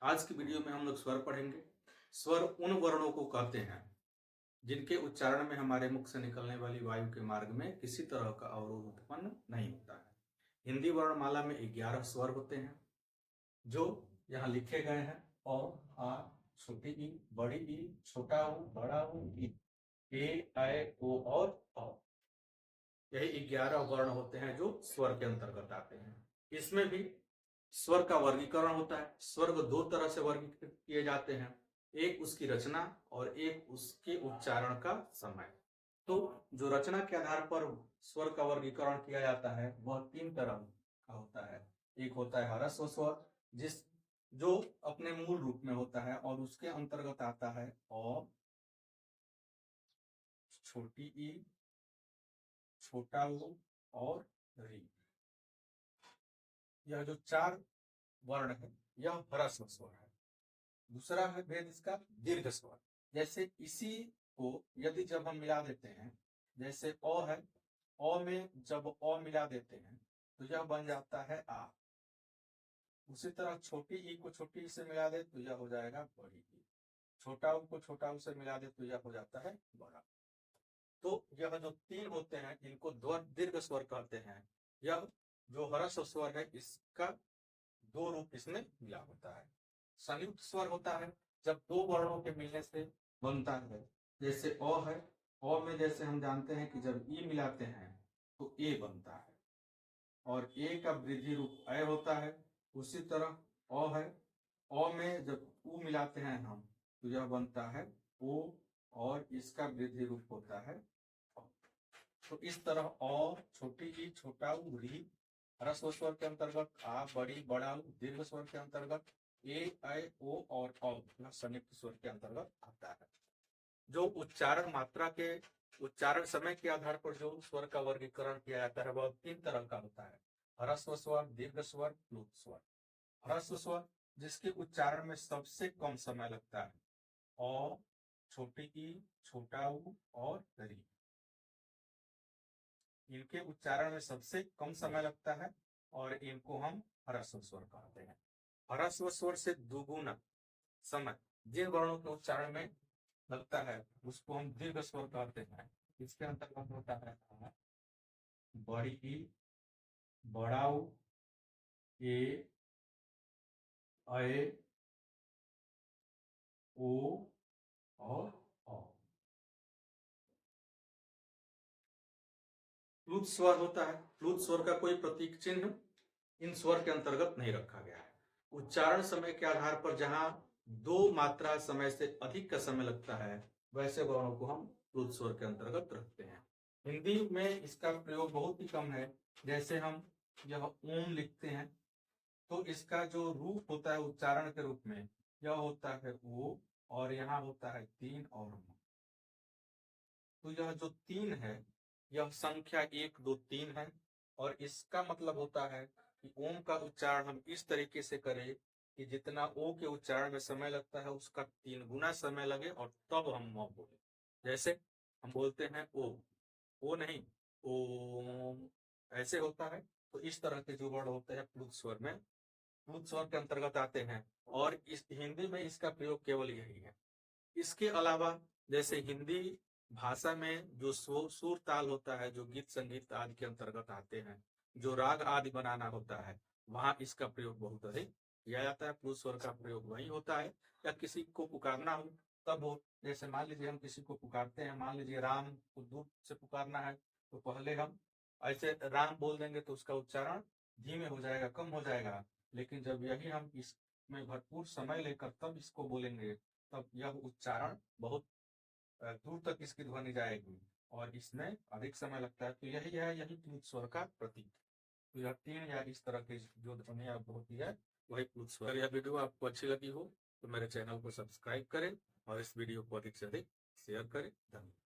आज की वीडियो में हम लोग स्वर पढ़ेंगे। स्वर उन वर्णों को कहते हैं जिनके उच्चारण में हमारे मुख से निकलने वाली वायु के मार्ग में किसी तरह का अवरोध उत्पन्न नहीं होता है। हिंदी वर्णमाला में 11 स्वर होते हैं जो यहाँ लिखे गए हैं। अ, आ, छोटी ई, बड़ी ई, छोटा ऊ, बड़ा ऊ, ई, ए, ऐ, ओ और औ। यही 11 वर्ण होते हैं जो स्वर के अंतर्गत आते हैं। इसमें भी स्वर का वर्गीकरण होता है। स्वर को दो तरह से वर्गीकृत किए जाते हैं, एक उसकी रचना और एक उसके उच्चारण का समय। तो जो रचना के आधार पर स्वर का वर्गीकरण किया जाता है वह तीन तरह का होता है। एक होता है ह्रस्व स्वर, जिस जो अपने मूल रूप में होता है और उसके अंतर्गत आता है अ, छोटी ई, छोटा ऊ और री। यह जो चार वर्ण है यह ह्रस्व स्वर है। दूसरा है भेद इसका दीर्घ स्वर। जैसे इसी को यदि जब हम मिला देते हैं, जैसे अ है, अ में जब अ मिला देते हैं तो यह बन जाता है आ। उसी तरह छोटी ई को छोटी ई से मिला दे तो यह हो जाएगा बड़ी ई। छोटा ऊ को छोटा ऊ से मिला दे तो यह हो जाता है बड़ा। तो यह जो तीन होते हैं इनको दीर्घ स्वर कहते हैं। यह जो ह्रस्व स्वर है इसका दो रूप इसमें मिला होता है। संयुक्त स्वर होता है जब दो वर्णों के मिलने से बनता है। जैसे अ है, अ में जैसे हम जानते हैं कि जब ई मिलाते हैं तो ए बनता है और ए का वृद्धि रूप अ होता है। उसी तरह अ है, अ में जब उ मिलाते हैं हम तो यह बनता है ओ और इसका वृद्धि रूप होता है अ। तो इस तरह अ, छोटी ई, छोटा ऊ, री ह्रस्व स्वर के अंतर्गत, आ, बड़ी, बड़ा ऊ दीर्घ स्वर के अंतर्गत, ए, ऐ, ओ और औ संयुक्त स्वर के अंतर्गत आता है। जो उच्चारण मात्रा के उच्चारण समय के आधार पर जो स्वर का वर्गीकरण किया जाता है वह तीन तरह का होता है। ह्रस्व स्वर, दीर्घ स्वर, प्लुत स्वर। ह्रस्व स्वर जिसके उच्चारण में सबसे कम समय लगता है, अ, छोटी ई, छोटा ऊ और री। इनके उच्चारण में सबसे कम समय लगता है और इनको हम ह्रस्व स्वर कहते हैं। ह्रस्व स्वर से दुगुना समय जिन वर्णों के उच्चारण में लगता है उसको हम दीर्घ स्वर कहते हैं। इसके अंतर्गत होता है आ, बड़ी ई, बड़ा ऊ, ए, ऐ, ओ और औ। प्लुत स्वर होता है। प्लुत स्वर का कोई प्रतीक चिन्ह इन स्वर के अंतर्गत नहीं रखा गया है। उच्चारण समय के आधार पर जहां दो मात्रा समय से अधिक का समय लगता है वैसे वर्णों को हम प्लुत स्वर के अंतर्गत रखते हैं। हिंदी में इसका प्रयोग बहुत ही कम है। जैसे हम यह ओम लिखते हैं तो इसका जो रूप होता है उच्चारण के रूप में यह होता है ओ और यहाँ होता है तीन और म। तो यह जो तीन है यह संख्या 1 2 3 है और इसका मतलब होता है कि ओम का उच्चारण हम इस तरीके से करें कि जितना ओ के उच्चारण में समय लगता है उसका 3 गुना समय लगे और तब हम म बोले। जैसे हम बोलते हैं ओ नहीं, ओम ऐसे होता है। तो इस तरह के जो वर्ड होते हैं प्लुत स्वर में प्लुत स्वर के अंतर्गत आते हैं और इस हिंदी में इसका प्रयोग केवल यही है। इसके अलावा जैसे हिंदी भाषा में जो सुर ताल होता है, जो गीत संगीत आदि के अंतर्गत आते हैं, जो राग आदि बनाना होता है वहां इसका प्रयोग बहुत अधिक किया जाता है। प्लुत स्वर का प्रयोग वही होता है या किसी को पुकारना हो तब हो। जैसे मान लीजिए हम किसी को पुकारते हैं, मान लीजिए राम को दूर से पुकारना है तो पहले हम ऐसे राम बोल देंगे तो उसका उच्चारण धीमे हो जाएगा, कम हो जाएगा। लेकिन जब यही हम इसमें भरपूर समय लेकर तब इसको बोलेंगे तब यह उच्चारण बहुत दूर तक इसकी ध्वनि जाएगी और इसमें अधिक समय लगता है। तो यही है, यही प्लुत स्वर का प्रतीक। तो यह तीन या इस तरह की जो ध्वनि अब होती है वही प्लुत स्वर। अगर यह वीडियो आपको अच्छी लगी हो तो मेरे चैनल को सब्सक्राइब करें और इस वीडियो को अधिक से अधिक शेयर करें। धन्यवाद।